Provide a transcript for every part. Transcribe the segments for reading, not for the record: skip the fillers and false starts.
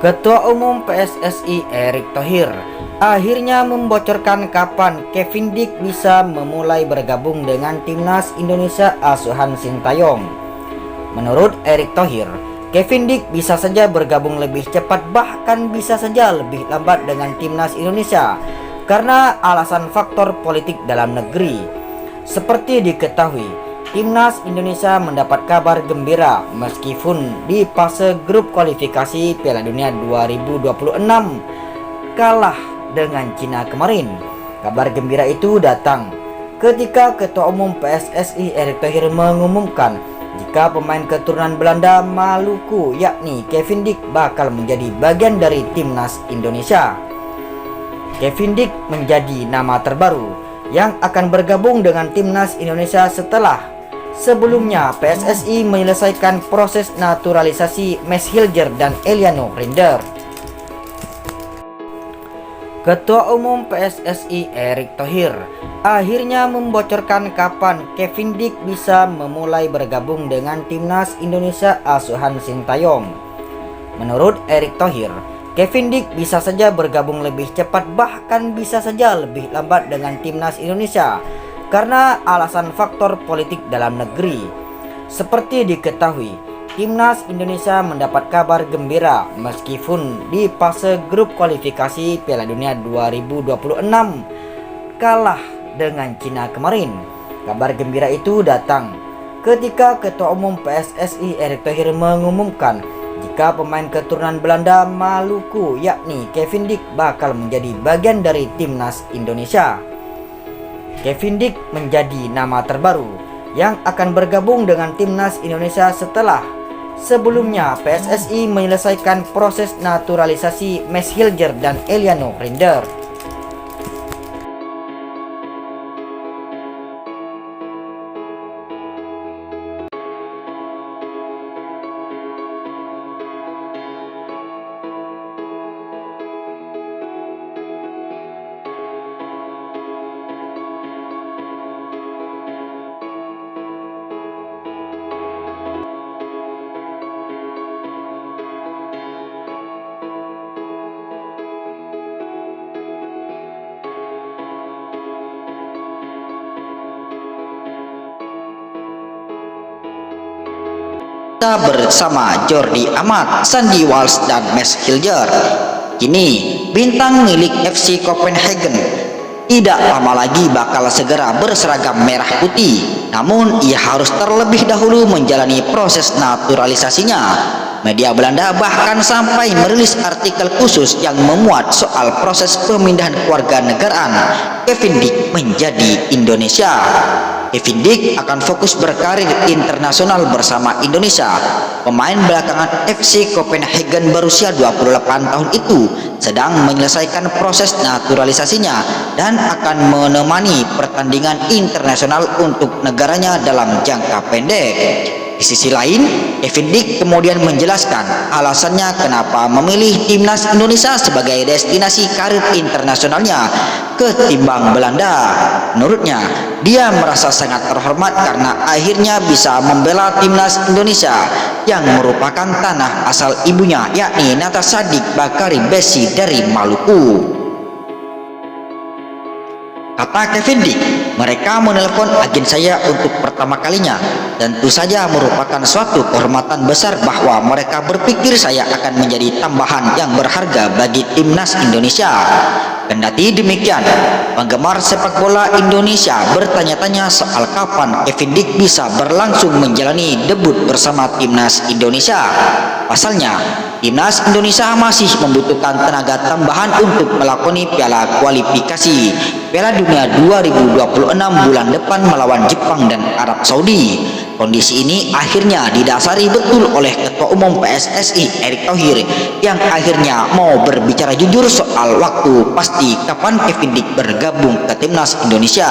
Ketua Umum PSSI Erick Thohir akhirnya membocorkan kapan Kevin Dick bisa memulai bergabung dengan timnas Indonesia asuhan Sintayong. Menurut Erick Thohir, Kevin Dick bisa saja bergabung lebih cepat, bahkan bisa saja lebih lambat dengan timnas Indonesia karena alasan faktor politik dalam negeri. Seperti diketahui, timnas Indonesia mendapat kabar gembira meskipun di fase grup kualifikasi Piala Dunia 2026 kalah dengan Cina kemarin. Kabar gembira itu datang ketika Ketua Umum PSSI Erick Thohir mengumumkan jika pemain keturunan Belanda Maluku yakni Kevin Dick bakal menjadi bagian dari timnas Indonesia. Kevin Dick menjadi nama terbaru yang akan bergabung dengan timnas Indonesia setelah sebelumnya PSSI menyelesaikan proses naturalisasi Max Hilger dan Eliano Rinder. Ketua Umum PSSI Erick Thohir akhirnya membocorkan kapan Kevin Dick bisa memulai bergabung dengan timnas Indonesia asuhan Sintayong. Menurut Erick Thohir, Kevin Dick bisa saja bergabung lebih cepat, bahkan bisa saja lebih lambat dengan timnas Indonesia karena alasan faktor politik dalam negeri. Seperti diketahui, timnas Indonesia mendapat kabar gembira meskipun di fase grup kualifikasi Piala Dunia 2026 kalah dengan Cina kemarin. Kabar gembira itu datang ketika Ketua Umum PSSI Erick Thohir mengumumkan jika pemain keturunan Belanda Maluku yakni Kevin Dick bakal menjadi bagian dari timnas Indonesia. Kevin Dick menjadi nama terbaru yang akan bergabung dengan timnas Indonesia setelah sebelumnya PSSI menyelesaikan proses naturalisasi Max Hilger dan Eliano Rinder. Bersama Jordi Amat, Sandy Walsh dan Max Hilger. Kini bintang milik FC Copenhagen tidak lama lagi bakal segera berseragam merah putih. Namun ia harus terlebih dahulu menjalani proses naturalisasinya. Media Belanda bahkan sampai merilis artikel khusus yang memuat soal proses pemindahan kewarganegaraan Kevin Dick menjadi Indonesia. Kevin Dick akan fokus berkarir internasional bersama Indonesia. Pemain belakangan FC Copenhagen berusia 28 tahun itu sedang menyelesaikan proses naturalisasinya dan akan menemani pertandingan internasional untuk negaranya dalam jangka pendek. Di sisi lain, Kevin Dick kemudian menjelaskan alasannya kenapa memilih timnas Indonesia sebagai destinasi karir internasionalnya ketimbang Belanda. Menurutnya, dia merasa sangat terhormat karena akhirnya bisa membela timnas Indonesia yang merupakan tanah asal ibunya yakni Natasha Dick Bakari Besi dari Maluku. Kata Kevin Dick, mereka menelpon agen saya untuk pertama kalinya. Tentu saja merupakan suatu kehormatan besar bahwa mereka berpikir saya akan menjadi tambahan yang berharga bagi timnas Indonesia. Kendati demikian, penggemar sepak bola Indonesia bertanya-tanya soal kapan Kevin Dick bisa berlangsung menjalani debut bersama timnas Indonesia. Pasalnya, timnas Indonesia masih membutuhkan tenaga tambahan untuk melakoni piala kualifikasi Piala Dunia 2026 bulan depan melawan Jepang dan Arab Saudi. Kondisi ini akhirnya didasari betul oleh Ketua Umum PSSI Erick Thohir yang akhirnya mau berbicara jujur soal waktu pasti kapan Kevin Dick bergabung ke timnas Indonesia.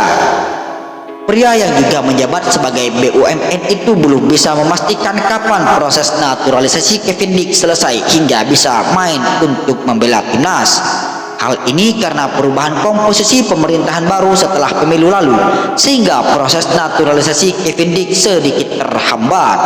Pria yang juga menjabat sebagai BUMN itu belum bisa memastikan kapan proses naturalisasi Kevin Dick selesai hingga bisa main untuk membela timnas. Hal ini karena perubahan komposisi pemerintahan baru setelah pemilu lalu, sehingga proses naturalisasi Kevin Dick sedikit terhambat.